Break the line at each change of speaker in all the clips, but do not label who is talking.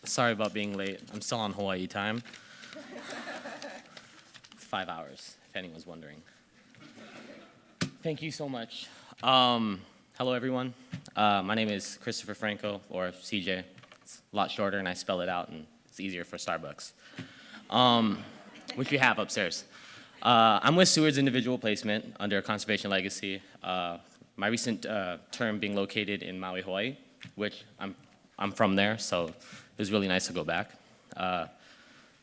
Sorry about being late. I'm still on Hawaii time. It's 5 hours, if anyone's wondering. Thank you so much. Hello, everyone. My name is Christopher Franco, or CJ. It's a lot shorter, and I spell it out, and it's easier for Starbucks, which we have upstairs. I'm with Seward's Individual Placement under Conservation Legacy. My recent term being located in Maui, Hawaii, which I'm from there, so it was really nice to go back.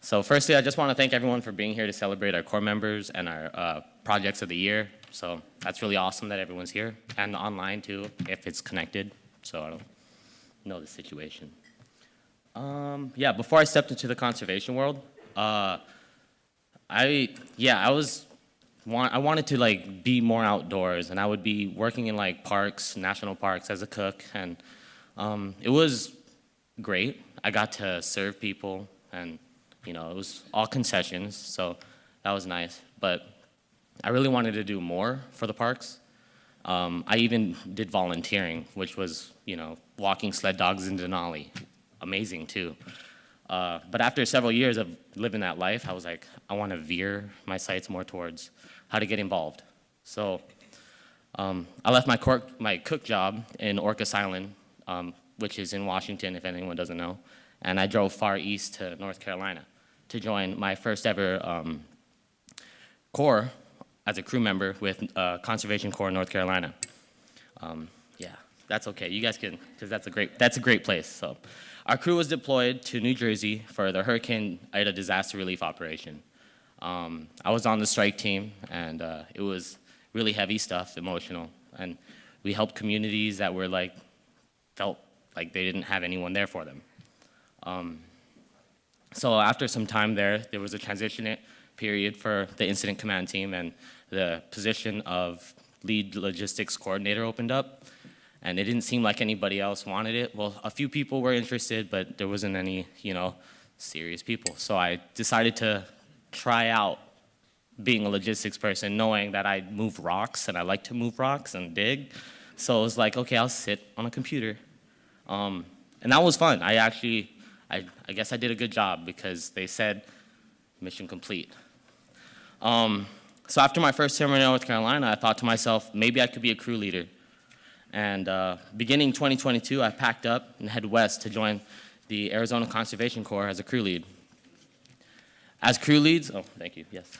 So firstly, I just want to thank everyone for being here to celebrate our core members and our projects of the year. So that's really awesome that everyone's here, and online too, if it's connected, so I don't know the situation. Yeah, before I stepped into the conservation world, I wanted to like be more outdoors, and I would be working in like parks, national parks as a cook, and it was great. I got to serve people, and you know, it was all concessions, so that was nice. But I really wanted to do more for the parks. I even did volunteering, which was, you know, walking sled dogs in Denali. Amazing too. But after several years of living that life, I was like, I want to veer my sights more towards how to get involved. So I left my cook job in Orcas Island, which is in Washington, if anyone doesn't know, and I drove far east to North Carolina to join my first ever corps as a crew member with Conservation Corps North Carolina. Yeah, that's okay. You guys can, because that's a great place. So, our crew was deployed to New Jersey for the Hurricane Ida disaster relief operation. I was on the strike team, and it was really heavy stuff, emotional, and we helped communities that were like felt like they didn't have anyone there for them. So after some time there was a transition period for the incident command team, and the position of lead logistics coordinator opened up, and it didn't seem like anybody else wanted it. Well, a few people were interested, but there wasn't any, you know, serious people. So I decided to try out being a logistics person, knowing that I move rocks, and I like to move rocks and dig. So it was like, okay, I'll sit on a computer. And that was fun. I guess I did a good job, because they said mission complete. So after my first term in North Carolina, I thought to myself, maybe I could be a crew leader. And beginning 2022, I packed up and headed west to join the Arizona Conservation Corps as a crew lead. As crew leads, oh, thank you, yes.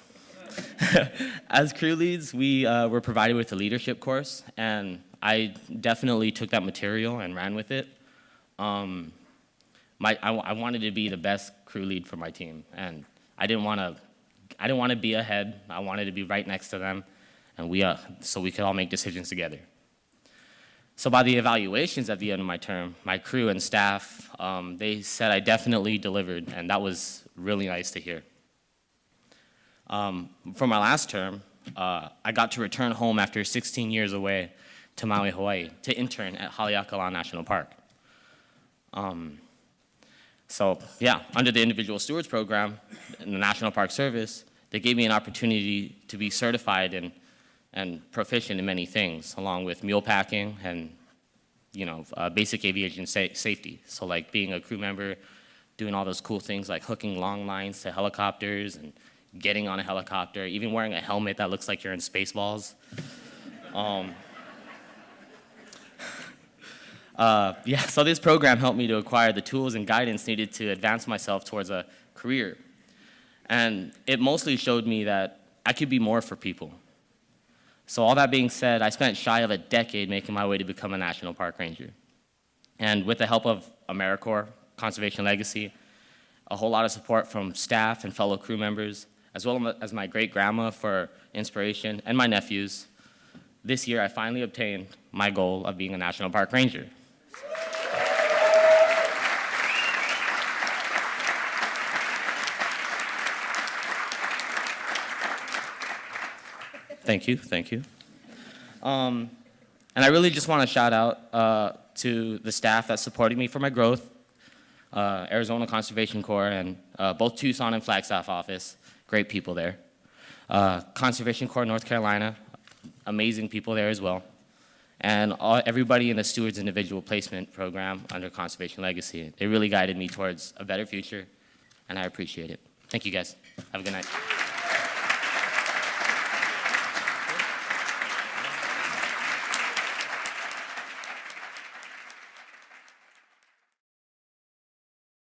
As crew leads, we were provided with a leadership course, and I definitely took that material and ran with it. I wanted to be the best crew lead for my team, and I didn't want to be ahead. I wanted to be right next to them, and so we could all make decisions together. So by the evaluations at the end of my term, my crew and staff, they said I definitely delivered, and that was really nice to hear. For my last term, I got to return home after 16 years away to Maui, Hawaii, to intern at Haleakala National Park. So yeah, under the Individual Stewards Program in the National Park Service, they gave me an opportunity to be certified and proficient in many things, along with mule packing and, you know, basic aviation safety. So like being a crew member, doing all those cool things like hooking long lines to helicopters and getting on a helicopter, even wearing a helmet that looks like you're in Spaceballs. Yeah, so this program helped me to acquire the tools and guidance needed to advance myself towards a career. And it mostly showed me that I could be more for people. So all that being said, I spent shy of a decade making my way to become a National Park Ranger. And with the help of AmeriCorps, Conservation Legacy, a whole lot of support from staff and fellow crew members, as well as my great-grandma for inspiration, and my nephews, this year I finally obtained my goal of being a National Park Ranger. Thank you, thank you. And I really just want to shout out to the staff that supported me for my growth, Arizona Conservation Corps, and both Tucson and Flagstaff office, great people there. Conservation Corps North Carolina, amazing people there as well. and everybody in the Stewards Individual Placement Program under Conservation Legacy. They really guided me towards a better future, and I appreciate it. Thank you, guys. Have a good night.